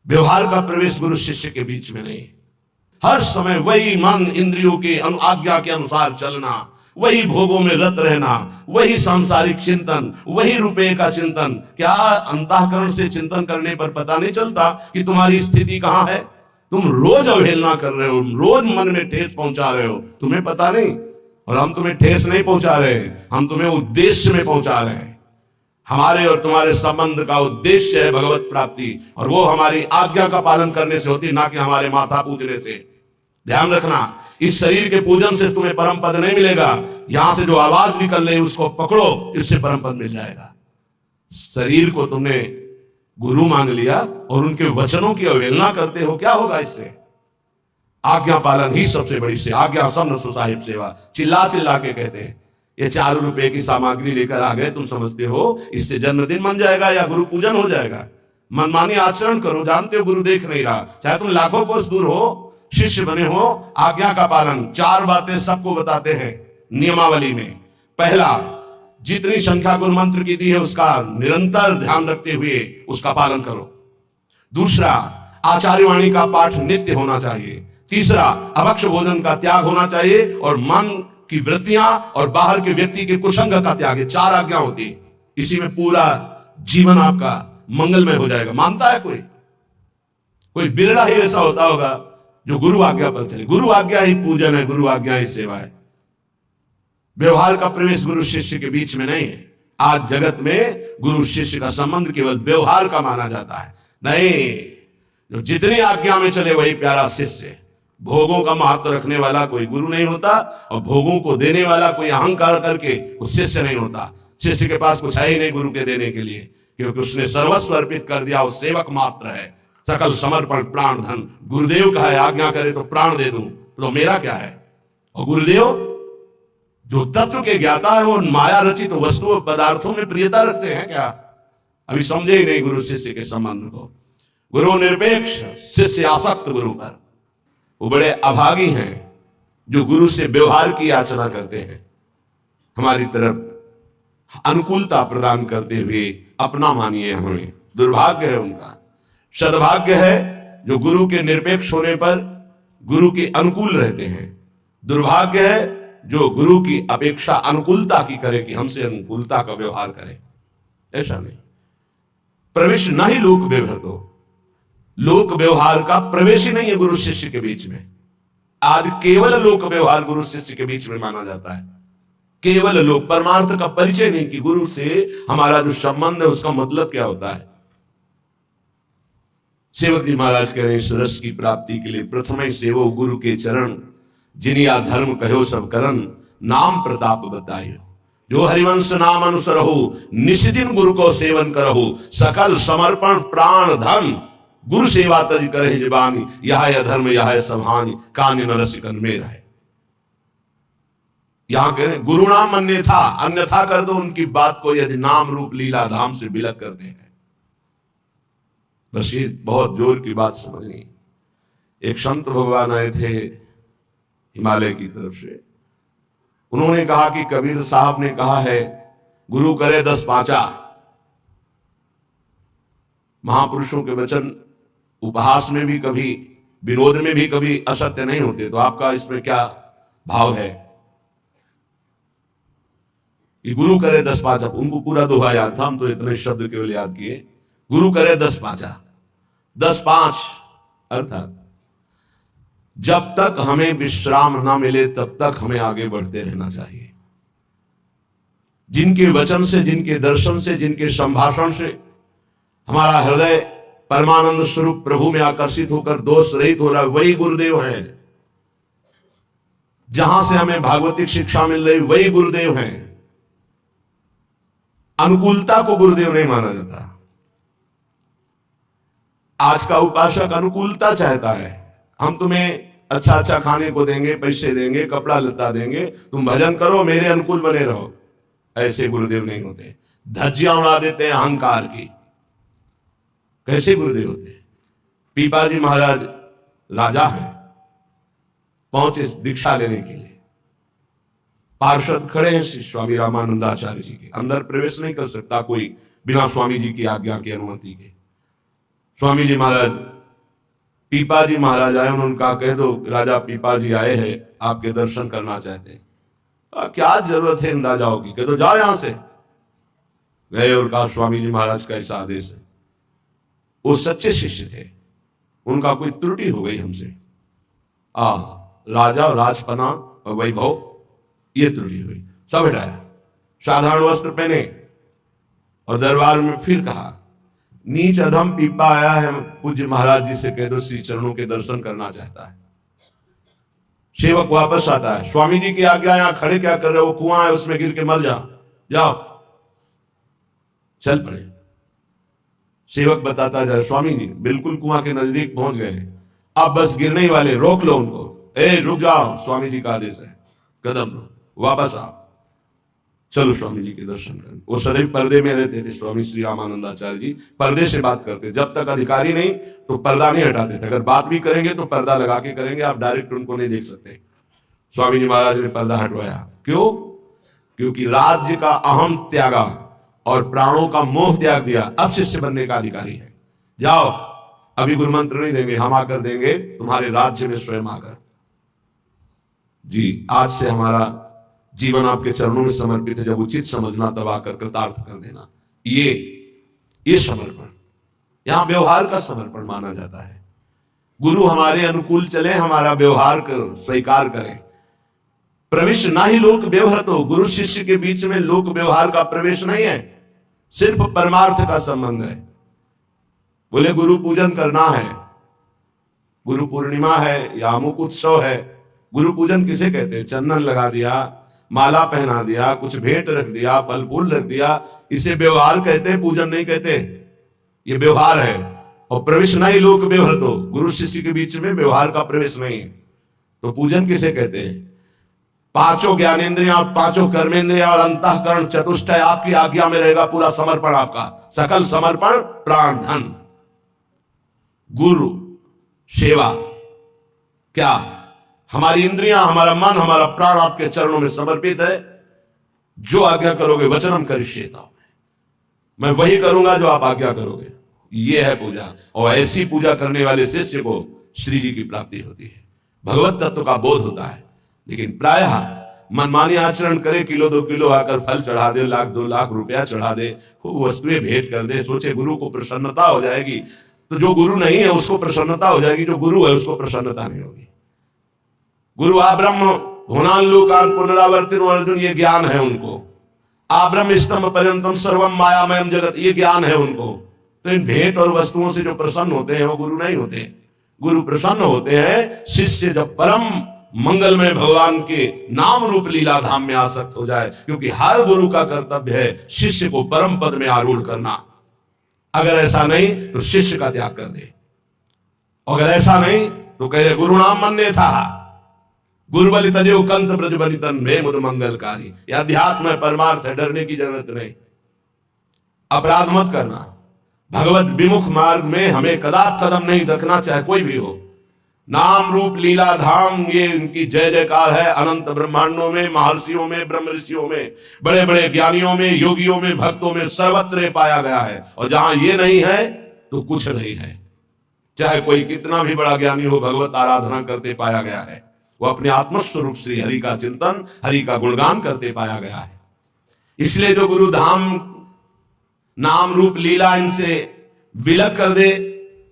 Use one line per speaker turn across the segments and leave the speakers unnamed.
व्यवहार का प्रवेश गुरु शिष्य के बीच में नहीं। हर समय वही मन इंद्रियों के आज्ञा के अनुसार चलना, वही भोगों में रत रहना, वही सांसारिक चिंतन, वही रुपये का चिंतन। क्या अंतःकरण से चिंतन करने पर पता नहीं चलता कि तुम्हारी स्थिति कहां है? तुम रोज अवहेलना कर रहे हो, रोज मन में ठेस पहुंचा रहे हो, तुम्हें पता नहीं। और हम तुम्हें ठेस नहीं पहुंचा रहे, हम तुम्हें उद्देश्य में पहुंचा रहे हैं। हमारे और तुम्हारे संबंध का उद्देश्य है भगवत प्राप्ति, और वो हमारी आज्ञा का पालन करने से होती, ना कि हमारे माथा पूजने से। ध्यान रखना, इस शरीर के पूजन से तुम्हें परम पद नहीं मिलेगा। यहां से जो आवाज निकल रही है उसको पकड़ो, इससे परम पद मिल जाएगा। शरीर को तुमने गुरु मान लिया और उनके वचनों की अवहेलना करते हो, क्या होगा इससे? आज्ञा पालन ही सबसे बड़ी से आज्ञा सम सो साहिब सेवा। चिल्ला चिल्ला के कहते हैं, ये 4 रुपए की सामग्री लेकर आ गए, तुम समझते हो इससे जन्मदिन बन जाएगा या गुरु पूजन हो जाएगा? मनमानी आचरण करो, जानते हो गुरु देख नहीं रहा। चाहे तुम लाखों कोस दूर हो, शिष्य बने हो, आज्ञा का पालन। 4 बातें सबको बताते हैं नियमावली में। पहला, जितनी संख्या गुरु मंत्र की दी है उसका निरंतर ध्यान रखते हुए उसका पालन करो। दूसरा, आचार्य वाणी का पाठ नित्य होना चाहिए। तीसरा, अभक्ष भोजन का त्याग होना चाहिए, और मन की वृत्तियां और बाहर के व्यक्ति के कुसंग का त्याग। 4 आज्ञा होती है, इसी में पूरा जीवन आपका मंगलमय हो जाएगा। मानता है कोई बिरला ही ऐसा होता होगा जो गुरु आज्ञा पर चले। गुरु आज्ञा ही पूजन है, गुरु आज्ञा ही सेवा है। व्यवहार का प्रवेश गुरु शिष्य के बीच में नहीं है। आज जगत में गुरु शिष्य का संबंध केवल व्यवहार का माना जाता है। नहीं, जो जितनी आज्ञा में चले वही प्यारा शिष्य। भोगों का महत्व रखने वाला कोई गुरु नहीं होता, और भोगों को देने वाला कोई अहंकार करके वो शिष्य नहीं होता। शिष्य के पास कुछ है ही नहीं गुरु के देने के लिए, क्योंकि उसने सर्वस्व अर्पित कर दिया, वो सेवक मात्र है। सकल समर्पण प्राण धन। गुरुदेव का है, आज्ञा करे तो प्राण दे दूं, तो मेरा क्या है? और गुरुदेव जो तत्व के ज्ञाता है, वो माया रचित वस्तुओं पदार्थों में प्रियता रखते हैं क्या? अभी समझे ही नहीं गुरु शिष्य के संबंध को। गुरु निरपेक्ष, शिष्य आसक्त गुरु पर। वो बड़े अभागी हैं जो गुरु से व्यवहार की याचना करते हैं, हमारी तरफ अनुकूलता प्रदान करते हुए अपना मानिए हमें। दुर्भाग्य है उनका। सद्भाग्य है जो गुरु के निरपेक्ष होने पर गुरु के अनुकूल रहते हैं। दुर्भाग्य है जो गुरु की अपेक्षा अनुकूलता की करे, कि हमसे अनुकूलता का व्यवहार करें। ऐसा नहीं। प्रवेश न ही लोक व्यवहार, तो लोक व्यवहार का प्रवेश ही नहीं है गुरु शिष्य के बीच में। आज केवल लोक व्यवहार गुरु शिष्य के बीच में माना जाता है। केवल लोक, परमार्थ का परिचय नहीं कि गुरु से हमारा जो संबंध है उसका मतलब क्या होता है। सेवक जी महाराज कह रहे हैं, इस रस की प्राप्ति के लिए प्रथम सेवो गुरु के चरण, जिनिया धर्म कहो सब करन, नाम प्रताप बतायो। जो हरिवंश नाम अनुसरहु, निष्दिन गुरु को सेवन करहु, सकल समर्पण प्राण धन, गुरु सेवा तज करे जबानी, यह अधर्म यह सभानी, कान न रसिकन में रहे। यहां कह रहे गुरु नाम अन्यथा, अन्यथा कर दो उनकी बात को, यदि नाम रूप लीला धाम से बिलक करते हैं। बस ये बहुत जोर की बात समझनी। एक संत भगवान आए थे हिमालय की तरफ से। उन्होंने कहा कि कबीर साहब ने कहा है गुरु करे 10 पांचा। महापुरुषों के वचन उपहास में भी कभी, विनोद में भी कभी असत्य नहीं होते। तो आपका इसमें क्या भाव है कि गुरु करे 10 पांचा? उनको पूरा दोहा याद था, हम तो इतने शब्द केवल याद किए। गुरु करे 10 पांचा, 10 5 अर्थात जब तक हमें विश्राम ना मिले तब तक हमें आगे बढ़ते रहना चाहिए। जिनके वचन से, जिनके दर्शन से, जिनके संभाषण से हमारा हृदय परमानंद स्वरूप प्रभु में आकर्षित होकर दोष रहित हो रहा है, वही गुरुदेव हैं। जहां से हमें भागवतिक शिक्षा मिल रही वही गुरुदेव हैं। अनुकूलता को गुरुदेव नहीं माना जाता। आज का उपासक अनुकूलता चाहता है। हम तुम्हें अच्छा अच्छा खाने को देंगे, पैसे देंगे, कपड़ा लत्ता देंगे, तुम भजन करो, मेरे अनुकूल बने रहो। ऐसे गुरुदेव नहीं होते। धज्जियां उड़ा देते हैं अहंकार की। कैसे गुरुदेव होते? पीपाजी महाराज राजा हैं, पहुंचे दीक्षा लेने के लिए। पार्षद खड़े हैं श्री स्वामी रामानंदाचार्य जी के। अंदर प्रवेश नहीं कर सकता कोई बिना स्वामी जी की आज्ञा की, अनुमति के। स्वामी जी महाराज पीपा जी महाराज आए, उन्होंने कहा कह दो राजा पीपा जी आए हैं, आपके दर्शन करना चाहते हैं। क्या जरूरत है इन राजाओं की, कह दो जाओ यहां से। गए और कहा स्वामी जी महाराज का ऐसा आदेश है। वो सच्चे शिष्य थे, उनका कोई त्रुटि हो गई हमसे, राजा और राजपना और वैभव ये त्रुटि हुई, सब हटाया, साधारण वस्त्र पहने और दरबार में फिर कहा नीच अधम पीपा आया है, पूज्य महाराज जी से कह दो श्री चरणों के दर्शन करना चाहता है। सेवक वापस आता है, स्वामी जी की आज्ञा, यहां खड़े क्या कर रहे हो, कुआं है उसमें गिर के मर जाओ। चल पड़े। सेवक बताता जाए स्वामी जी बिल्कुल कुआं के नजदीक पहुंच गए, अब बस गिरने ही वाले, रोक लो उनको। रुक जाओ, स्वामी जी का आदेश है, कदम लो, वापस आओ। चलो स्वामी जी के दर्शन करें। वो सदैव पर्दे में रहते थे, स्वामी श्री रामानंदाचार्य जी पर्दे से बात करते, जब तक अधिकारी नहीं तो पर्दा नहीं हटाते थे। अगर बात भी करेंगे तो पर्दा लगा के करेंगे, आप डायरेक्ट उनको नहीं देख सकते। स्वामी जी महाराज ने पर्दा हटवाया, क्यों? क्योंकि राज्य का अहम त्यागा और प्राणों का मोह त्याग दिया, अब शिष्य बनने का अधिकारी है। जाओ, अभी गुरु मंत्र नहीं देंगे, हम आकर देंगे तुम्हारे राज्य में स्वयं आकर। जी, आज से हमारा जीवन आपके चरणों में समर्पित है, जब उचित समझना तब आकर कृतार्थ कर देना। ये समर्पण यहां व्यवहार का समर्पण माना जाता है। गुरु हमारे अनुकूल चले, हमारा व्यवहार कर स्वीकार करें। प्रवेश ना ही लोक व्यवहार, तो गुरु शिष्य के बीच में लोक व्यवहार का प्रवेश नहीं है, सिर्फ परमार्थ का संबंध है। बोले गुरु पूजन करना है, गुरु पूर्णिमा है या अमुक उत्सव है। गुरु पूजन किसे कहते हैं? चंदन लगा दिया, माला पहना दिया, कुछ भेंट रख दिया, फल फूल रख दिया, इसे व्यवहार कहते हैं, पूजन नहीं कहते। ये व्यवहार है। और प्रवेश नहीं लोक व्यवहार, तो गुरु शिष्य के बीच में व्यवहार का प्रवेश नहीं है, तो पूजन किसे कहते हैं? पांचों ज्ञानेंद्रियां और पांचों कर्मेंद्रियां और अंतःकरण चतुष्टय आपकी आज्ञा में रहेगा, पूरा समर्पण आपका, सकल समर्पण प्राण धन। गुरु सेवा क्या? हमारी इंद्रियां, हमारा मन, हमारा प्राण आपके चरणों में समर्पित है। जो आज्ञा करोगे वचनम करिष्येता, मैं वही करूंगा जो आप आज्ञा करोगे। ये है पूजा, और ऐसी पूजा करने वाले शिष्य को श्री जी की प्राप्ति होती है, भगवत तत्व का बोध होता है। लेकिन प्रायः मनमानी आचरण करे, किलो 2 किलो आकर फल चढ़ा दे, लाख 2 लाख रुपया चढ़ा दे, खूब वस्तुएं भेंट कर दे, सोचे गुरु को प्रसन्नता हो जाएगी। तो जो गुरु नहीं है उसको प्रसन्नता हो जाएगी, जो गुरु है उसको प्रसन्नता नहीं होगी। गुरु आब्रह्म होनान लोकान पुनरावर्तिनो अर्जुन, ये ज्ञान है उनको। आब्रह्म स्तंभ पर्यंतम सर्वम मायामयम जगत, ये ज्ञान है उनको। तो इन भेंट और वस्तुओं से जो प्रसन्न होते हैं वो गुरु नहीं होते। गुरु प्रसन्न होते हैं शिष्य जब परम मंगलमय भगवान के नाम रूप लीला धाम में आसक्त हो जाए, क्योंकि हर गुरु का कर्तव्य है शिष्य को परम पद में आरूढ़ करना। अगर ऐसा नहीं तो शिष्य का त्याग कर दे, अगर ऐसा नहीं तो कहे गुरु नाम मन्ने था, गुरु बलि तजेउ कंत ब्रज बलि तन में मुद मंगलकारी। यह अध्यात्म है, परमार्थ है, डरने की जरूरत नहीं। अपराध मत करना, भगवत विमुख मार्ग में हमें कदम नहीं रखना, चाहे कोई भी हो। नाम रूप लीला धाम, ये इनकी जय जयकार है अनंत ब्रह्मांडों में, महर्षियों में, ब्रह्म ऋषियों में, बड़े बड़े ज्ञानियों में, योगियों में, भक्तों में, सर्वत्र पाया गया है। और जहां ये नहीं है तो कुछ नहीं है। चाहे कोई कितना भी बड़ा ज्ञानी हो, भगवत आराधना करते पाया गया है। वो अपने आत्मस्वरूप श्री हरि का चिंतन, हरि का गुणगान करते पाया गया है। इसलिए जो गुरु धाम नाम रूप लीला इनसे विलग कर दे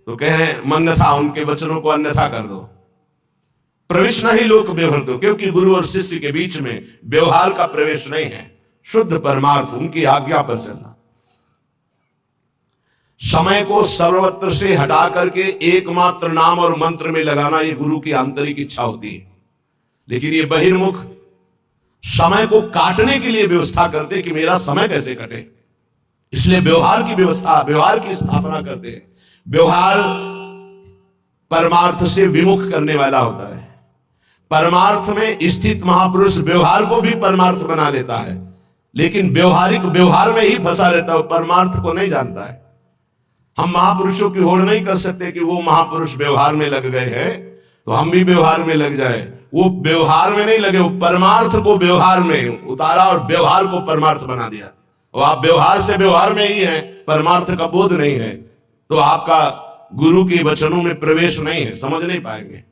तो कह रहे हैं अन्यथा, उनके वचनों को अन्यथा कर दो। प्रवेश नहीं लोक व्यवहार दो, क्योंकि गुरु और शिष्य के बीच में व्यवहार का प्रवेश नहीं है, शुद्ध परमार्थ, उनकी आज्ञा पर चलना। समय को सर्वत्र से हटा करके एकमात्र नाम और मंत्र में लगाना, ये गुरु की आंतरिक इच्छा होती है। लेकिन ये बहिर्मुख समय को काटने के लिए व्यवस्था करते कि मेरा समय कैसे कटे, इसलिए व्यवहार की व्यवस्था, व्यवहार की स्थापना करते हैं। व्यवहार परमार्थ से विमुख करने वाला होता है। परमार्थ में स्थित महापुरुष व्यवहार को भी परमार्थ बना लेता है, लेकिन व्यवहारिक व्यवहार में ही फंसा रहता है, परमार्थ को नहीं जानता है। हम महापुरुषों की होड़ नहीं कर सकते कि वो महापुरुष व्यवहार में लग गए हैं तो हम भी व्यवहार में लग जाए। वो व्यवहार में नहीं लगे, वो परमार्थ को व्यवहार में उतारा और व्यवहार को परमार्थ बना दिया। और आप व्यवहार से व्यवहार में ही हैं, परमार्थ का बोध नहीं है, तो आपका गुरु के वचनों में प्रवेश नहीं है, समझ नहीं पाएंगे।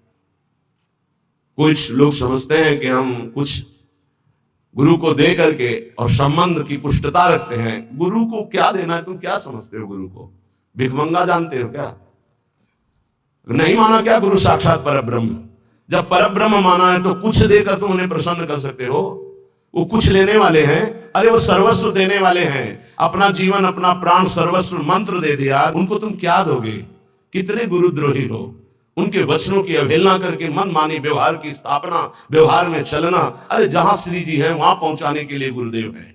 कुछ लोग समझते हैं कि हम कुछ गुरु को दे करके और संबंध की पुष्टता रखते हैं। गुरु को क्या देना है? तुम क्या समझते हो गुरु को? भिखमंगा जानते हो क्या? नहीं माना क्या गुरु साक्षात परब्रह्म? जब परब्रह्म माना है तो कुछ देकर तुम उन्हें प्रसन्न कर सकते हो। वो कुछ लेने वाले हैं, अरे वो सर्वस्व देने वाले हैं। अपना जीवन, अपना प्राण, सर्वस्व मंत्र दे दिया, उनको तुम क्या दोगे? कितने गुरुद्रोही हो। उनके वचनों की अवहेलना करके मनमानी व्यवहार की स्थापना, व्यवहार में चलना। अरे जहां श्री जी हैं वहां पहुंचाने के लिए गुरुदेव है,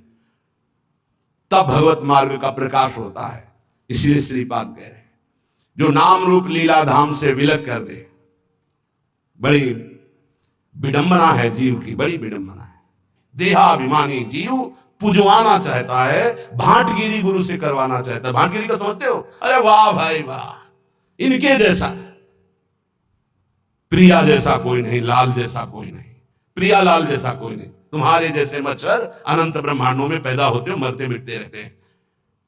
तब भगवत मार्ग का प्रकाश होता है। इसलिए श्रीपाद कह रहे हैं, जो नाम रूप लीला धाम से विलग कर दे। बड़ी विडंबना है जीव की, बड़ी विडंबना है। देहाभिमानी जीव पुजवाना चाहता है, भाटगिरी गुरु से करवाना चाहता है। भाटगिरी का समझते हो? अरे वाह भाई वाह, इनके जैसा, प्रिया जैसा कोई नहीं, लाल जैसा कोई नहीं, प्रिया लाल जैसा कोई नहीं। तुम्हारे जैसे मच्छर अनंत ब्रह्मांडों में पैदा होते हो, मरते मिटते रहते हैं।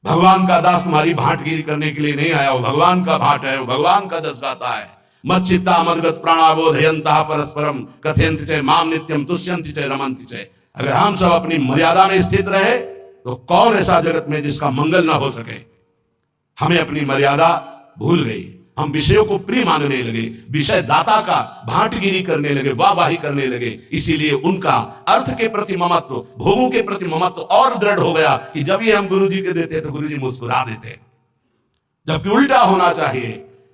भगवान का दास तुम्हारी भाटगिरी करने के लिए नहीं आया हो, भगवान का भाट है, वो भगवान का जस गाता है। मच्चित्ता मदगत प्राणाबोधयंता परस्परम कथयन्ति च माम नित्यम तुष्यन्ति च रमन्ति च। अगर हम सब अपनी मर्यादा में स्थित रहे तो कौन ऐसा जगत में जिसका मंगल ना हो सके। हमें अपनी मर्यादा भूल गई, हम विषयों को प्रिय मानने लगे, विषय दाता का भाटगिरी करने लगे, वाहवाही करने लगे। इसीलिए उनका अर्थ के प्रति ममत्व, भोगों के प्रति ममत्व और दृढ़ हो गया कि जब ये हम गुरु जी के देते तो गुरु जी मुस्कुरा देते। जबकि उल्टा होना चाहिए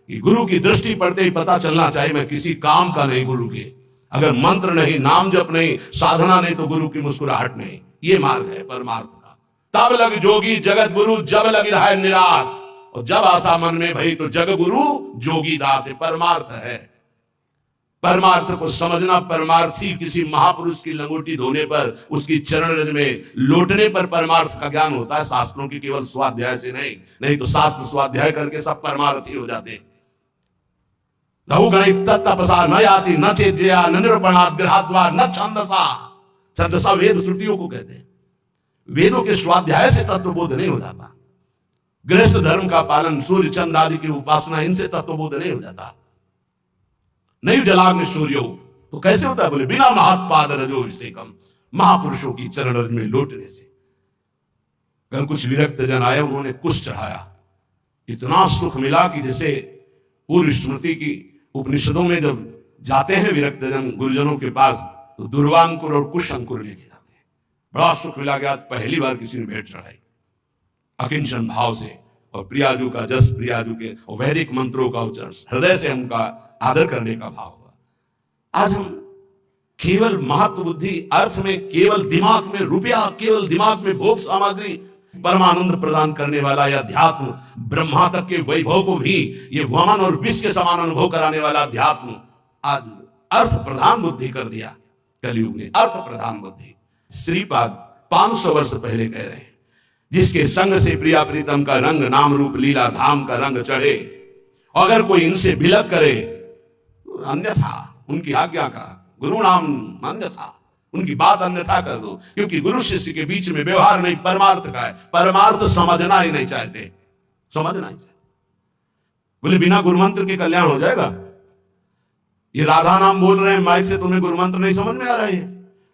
कि गुरु की दृष्टि पड़ते ही पता चलना चाहिए मैं किसी काम का नहीं। गुरु के अगर मंत्र नहीं, नाम जप नहीं, साधना नहीं, तो गुरु की मुस्कुराहट नहीं। ये मार्ग है परमार्थ का। तब लग जोगी जगत गुरु, जब लग रहा है निराश, और जब आशा मन में भई तो जग गुरु जोगी दास है। परमार्थ है। परमार्थ को समझना, परमार्थी किसी महापुरुष की लंगोटी धोने पर, उसकी चरण रज में लोटने पर परमार्थ का ज्ञान होता है, शास्त्रों की केवल स्वाध्याय से नहीं। नहीं तो शास्त्र स्वाध्याय करके सब परमार्थी हो जाते। लहु गणित तपसा न याति न चेज्या न निरूपणात् ग्रहाद्वा न छंदसा। छंदसा वेद श्रुतियों को कहते हैं। वेदों के स्वाध्याय से तत्वबोध नहीं हो जाता। गृहस्थ धर्म का पालन, सूर्य चंद्र आदि की उपासना, इनसे तत्वबोध नहीं हो जाता। नहीं जलाग्नि सूर्यो तो कैसे होता है? बोले बिना महात्पाद रजो विषेकम, महापुरुषों की चरण रज में लौटने से। कल कुछ विरक्त जन आए, उन्होंने कुछ चढ़ाया, इतना सुख मिला कि जैसे पूर्व स्मृति की उपनिषदों में जब जाते हैं विरक्त जन गुरुजनों के पास, तो दुर्वांकुर और कुश अंकुर लेके जाते हैं। बड़ा सुख मिला गया। पहली बार किसी ने भेंट चढ़ाई अकिंचन भाव से, और प्रियाजू का जस, प्रियाजू के और वैदिक मंत्रों का उच्चारण, हृदय से उनका आदर करने का भाव हुआ। आज हम केवल महत्व बुद्धि अर्थ में, केवल दिमाग में रुपया, केवल दिमाग में भोग सामग्री, परमानंद प्रदान करने वाला या अध्यात्म, ब्रह्मा तक के वैभव को भी ये वामन और विष के समान अनुभव कराने वाला अध्यात्म आज अर्थ प्रधान बुद्धि कर दिया कलयुग ने। अर्थ प्रधान बुद्धि। श्रीपाद 500 वर्ष पहले कह रहे हैं, जिसके संग से प्रिया प्रीतम का रंग, नाम रूप लीला धाम का रंग चढ़े, अगर कोई इनसे विलग करे अन्यथा, उनकी आज्ञा का, गुरु नाम अन्यथा, उनकी बात अन्यथा कर दो। क्योंकि गुरु शिष्य के बीच में व्यवहार नहीं, परमार्थ का है। परमार्थ समझना ही नहीं चाहते, समझना ही चाहते। बोले बिना गुरुमंत्र के कल्याण हो जाएगा? ये राधा नाम बोल रहे हैं माइक से, तुम्हें गुरुमंत्र नहीं समझ में आ रहा है?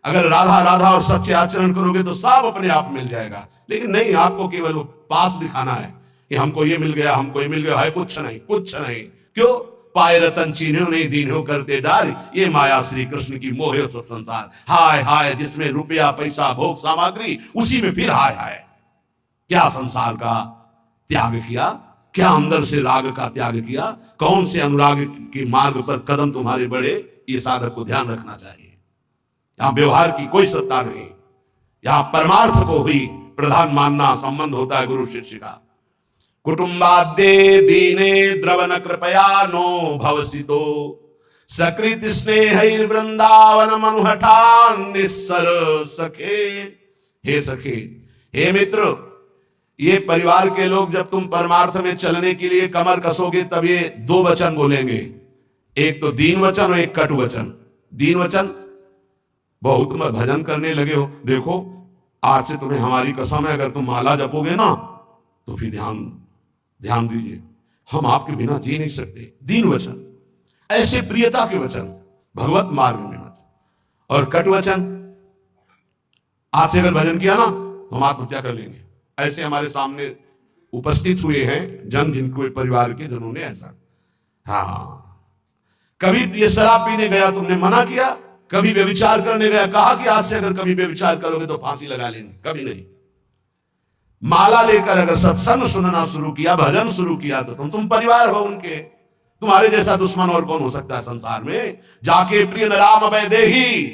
अगर राधा राधा और सच्चे आचरण करोगे तो सब अपने आप मिल जाएगा। लेकिन नहीं, आपको केवल वो पास दिखाना है कि हमको ये मिल गया, हमको ये मिल गया है। कुछ नहीं, कुछ नहीं। क्यों? पाए रतन चीन्हो नहीं दीन्हो करते डार, ये माया श्री कृष्ण की मोहे तो संसार। हाय हाय, जिसमें रुपया पैसा भोग सामग्री, उसी में फिर हाय हाय। क्या संसार का त्याग किया? क्या अंदर से राग का त्याग किया? कौन से अनुराग के मार्ग पर कदम तुम्हारे बढ़े? ये साधक को ध्यान रखना चाहिए। यहां व्यवहार की कोई सत्ता नहीं, यहां परमार्थ को ही प्रधान मानना संबंध होता है गुरु शिष्य का। कुटुंबाद्ये दीने द्रवन कृपया नो भवसितो, सकृत स्नेह वृंदावन मनुहठान निस्सर सखे। हे सखे, हे मित्र, ये परिवार के लोग जब तुम परमार्थ में चलने के लिए कमर कसोगे तब ये दो वचन बोलेंगे, एक तो दीन वचन और एक कटु वचन। दीन वचन, बहुत तुम भजन करने लगे हो, देखो आज से तुम्हें हमारी कसम है, अगर तुम माला जपोगे ना तो फिर ध्यान दीजिए। हम आपके बिना जी नहीं सकते। दीन वचन, ऐसे प्रियता के वचन भगवत मार्ग में मत। और कट वचन, आपसे अगर भजन किया ना हम आत्महत्या कर लेंगे, ऐसे हमारे सामने उपस्थित हुए हैं जन, जिनको परिवार के जनों ने ऐसा। हाँ, कभी ये शराब पीने गया तुमने मना किया, कभी व्यभिचार करने गया कहा कि आज से अगर कभी व्यभिचार करोगे तो फांसी लगा लेंगे, कभी नहीं। माला लेकर अगर सत्संग सुनना शुरू किया, भजन शुरू किया तो तुम परिवार हो उनके। तुम्हारे जैसा दुश्मन और कौन हो सकता है संसार में। जाके प्रिय राम अभय देही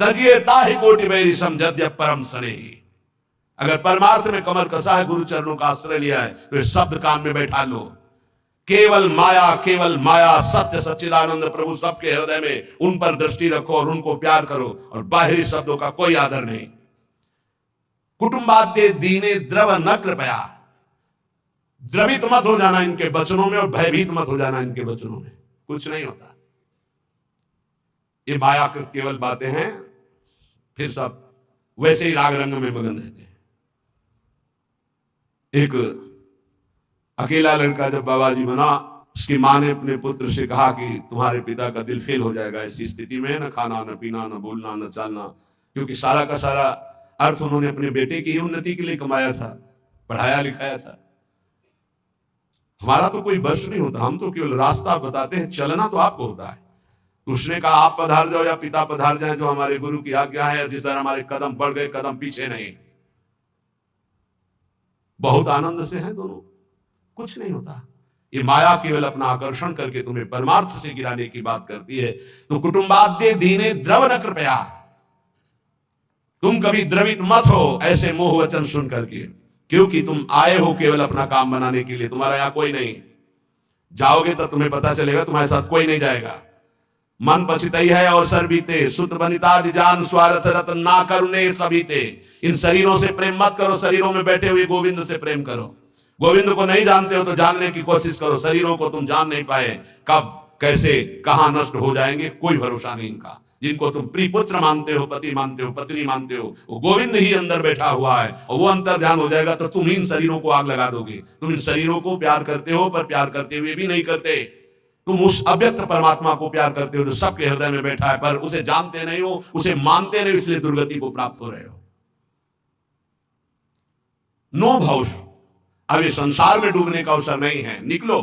तजिए ताहि कोटि बैरी समझद्य परम स्नेही। अगर परमार्थ में कमर कसा है, गुरु चरणों का आश्रय लिया है, तो इस शब्द कान में बैठा लो। केवल माया सत्य सच्चिदानंद प्रभु सबके हृदय में, उन पर दृष्टि रखो और उनको प्यार करो, और बाहरी शब्दों का कोई आदर नहीं। कुटुंबाद्य दीने द्रव न कृपया, द्रवित मत हो जाना इनके वचनों में और भयभीत मत हो जाना इनके वचनों में, कुछ नहीं होता। ये मायाकृत केवल बातें हैं, फिर सब वैसे ही राग रंग में मगन रहते हैं। एक अकेला लड़का जब बाबा जी बना, उसकी मां ने अपने पुत्र से कहा कि तुम्हारे पिता का दिल फेल हो जाएगा, ऐसी स्थिति में न खाना न पीना न बोलना न चालना, क्योंकि सारा का सारा अर्थ उन्होंने अपने बेटे की उन्नति के लिए कमाया था, पढ़ाया लिखाया था। हमारा तो कोई बस नहीं होता, हम तो केवल रास्ता बताते हैं, चलना तो आपको होता है। तो उसने कहा आप पधार जाओ या पिता पधार जाए, जो हमारे गुरु की आज्ञा है, जिस तरह हमारे कदम बढ़ गए, कदम पीछे नहीं। बहुत आनंद से हैं दोनों, कुछ नहीं होता। ये माया केवल अपना आकर्षण करके तुम्हें परमार्थ से गिराने की बात करती है। तो कुटुंबाद्य दीने द्रव न कृपया, तुम कभी द्रवित मत हो ऐसे मोह वचन सुन करके, क्योंकि तुम आए हो केवल अपना काम बनाने के लिए। तुम्हारा यहां कोई नहीं, जाओगे तो तुम्हें पता चलेगा तुम्हारे साथ कोई नहीं जाएगा। मन पछितई है और सर बीते, सुत बनिता जान स्वार्थ रतन ना करुणे सबीते। इन शरीरों से प्रेम मत करो, शरीरों में बैठे हुए गोविंद से प्रेम करो। गोविंद को नहीं जानते हो तो जानने की कोशिश करो। शरीरों को तुम जान नहीं पाए, कब कैसे कहां नष्ट हो जाएंगे कोई भरोसा नहीं इनका। जिनको तुम प्रिय पुत्र मानते हो, पति मानते हो, पत्नी मानते हो, वो गोविंद ही अंदर बैठा हुआ है, और वो अंतर ध्यान हो जाएगा तो तुम इन शरीरों को आग लगा दोगे। तुम इन शरीरों को प्यार करते हो, पर प्यार करते हुए भी नहीं करते। तुम उस अव्यक्त परमात्मा को प्यार करते हो जो सबके हृदय में बैठा है, पर उसे जानते नहीं हो, उसे मानते नहीं, इसलिए दुर्गति को प्राप्त हो रहे हो। नो भव, अब ये संसार में डूबने का अवसर नहीं है, निकलो।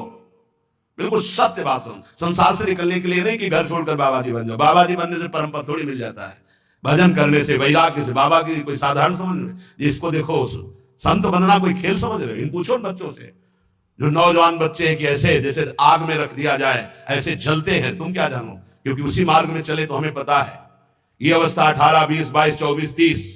बिल्कुल सत्य बात। संसार से निकलने के लिए नहीं कि घर छोड़कर बाबा जी बन जाओ। बाबा जी बनने से परम पद थोड़ी मिल जाता है। भजन करने से, वैराग्य से, बाबा की कोई साधारण समझ में, जिसको देखो संत बनना कोई खेल समझ रहे हो। इन पूछो बच्चों से, जो नौजवान बच्चे हैं कि ऐसे जैसे आग में रख दिया जाए ऐसे जलते हैं, तुम क्या जानो, क्योंकि उसी मार्ग में चले तो हमें पता है। ये अवस्था 18, 20, 22, 24, 30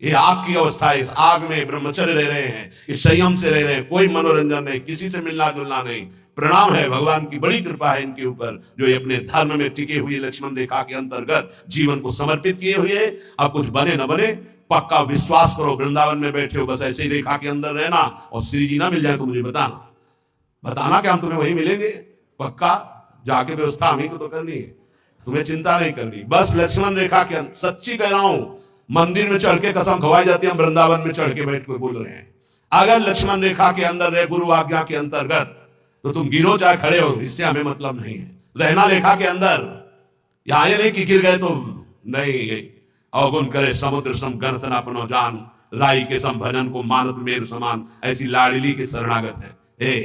ये आग की अवस्था है। इस आग में ब्रह्मचर्य रह रहे हैं, इस संयम से रह रहे हैं, कोई मनोरंजन नहीं, किसी से मिलना जुलना नहीं। प्रणाम है, भगवान की बड़ी कृपा है इनके ऊपर, जो ये अपने धर्म में टिके हुए लक्ष्मण रेखा के अंतर्गत जीवन को समर्पित किए हुए। अब कुछ बने न बने, पक्का विश्वास करो, वृंदावन में बैठे हो बस ऐसे ही रेखा के अंदर रहना, और श्री जी ना मिल जाए तो मुझे बताना कि हम तुम्हें वहीं मिलेंगे। पक्का जाके व्यवस्था हमें को तो करनी है, तुम्हें चिंता नहीं करनी। बस लक्ष्मण रेखा के अंदर, सच्ची कह रहा हूं, मंदिर में चढ़ के कसम खवाई जाती है, हम वृंदावन में चढ़ के बैठ के बोल रहे हैं। अगर लक्ष्मण रेखा के अंदर रहे, गुरु आज्ञा के अंतर्गत, तो तुम गिरो चाहे खड़े हो, इससे हमें मतलब नहीं है। रहना रेखा के अंदर, यहां ये नहीं कि गिर गए तो नहीं। अवगुण करे समुद्र सम गणत न अपनो जान, राई के सम भजन को मानत मेरु समान, ऐसी लाडली के शरणागत है। हे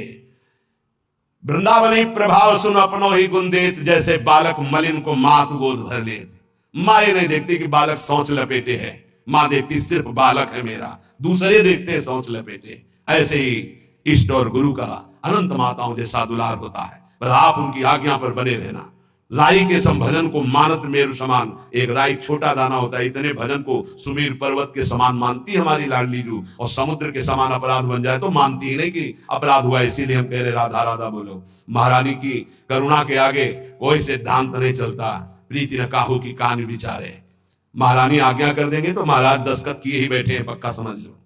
वृंदावनी प्रभाव सुन अपनो ही गुण देत, जैसे बालक मलिन को मात गोद भर लेत। माँ ये नहीं देखती कि बालक सोच लपेटे है, माँ देखती सिर्फ बालक है मेरा, दूसरे देखते हैं सोच लपेटे। ऐसे ही इष्ट और गुरु का अनंत माताओं जैसा दुलार होता है, बस आप उनकी आज्ञा पर बने रहना। राई के सम भजन को मानत मेरु समान, एक राई छोटा दाना होता है, इतने भजन को सुमेर पर्वत के समान मानती हमारी लाडली जू, और समुद्र के समान अपराध बन जाए तो मानती ही नहीं कि अपराध हुआ, इसीलिए हम कह रहे राधा राधा बोलो। महारानी की करुणा के आगे कोई सिद्धांत नहीं चलता, प्रीति न काहू की कान विचारे। महारानी आज्ञा कर देंगे तो महाराज दस्तखत किए ही बैठे हैं, पक्का समझ लो।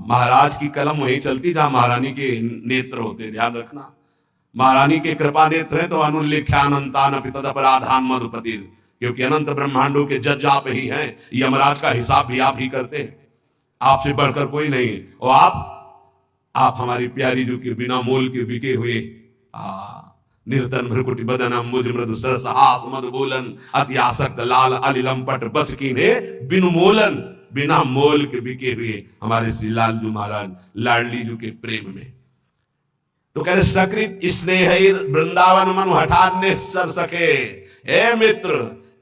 महाराज की कलम वहीं चलती जहां महारानी के नेत्र होते, ध्यान रखना। महारानी के कृपा नेत्र है तो अनुल्लेख्यानंतान तदपराधान मधुपति, क्योंकि अनंत ब्रह्मांडों के जज आप ही हैं। यमराज का हिसाब भी आप ही करते हैं, आपसे बढ़कर कोई नहीं। और आप आप हमारी प्यारी जो के बिना मोल के बिके हुए निर्धन भ्रकुटी बदनम मुझ मृदु सरसहास मधुबोलन अति आसक्त लाल अलिलम पट बस कीने बिनु मोलन, बिना मोल के बिके हुए हमारे श्री लालजू महाराज लाडली जू के प्रेम में। तो कह रहे सकृत स्नेह वृंदावन मनु हठाने सर सके। हे मित्र,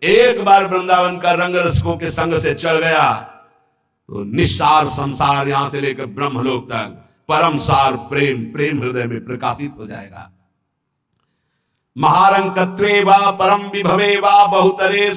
एक बार वृंदावन का रंग रसकों के संग से चढ़ गया तो निस्सार संसार यहां से लेकर ब्रह्मलोक तक परम सार प्रेम प्रेम हृदय में प्रकाशित हो जाएगा। महारंकत्वे वा परम विभवे वा बहुतरे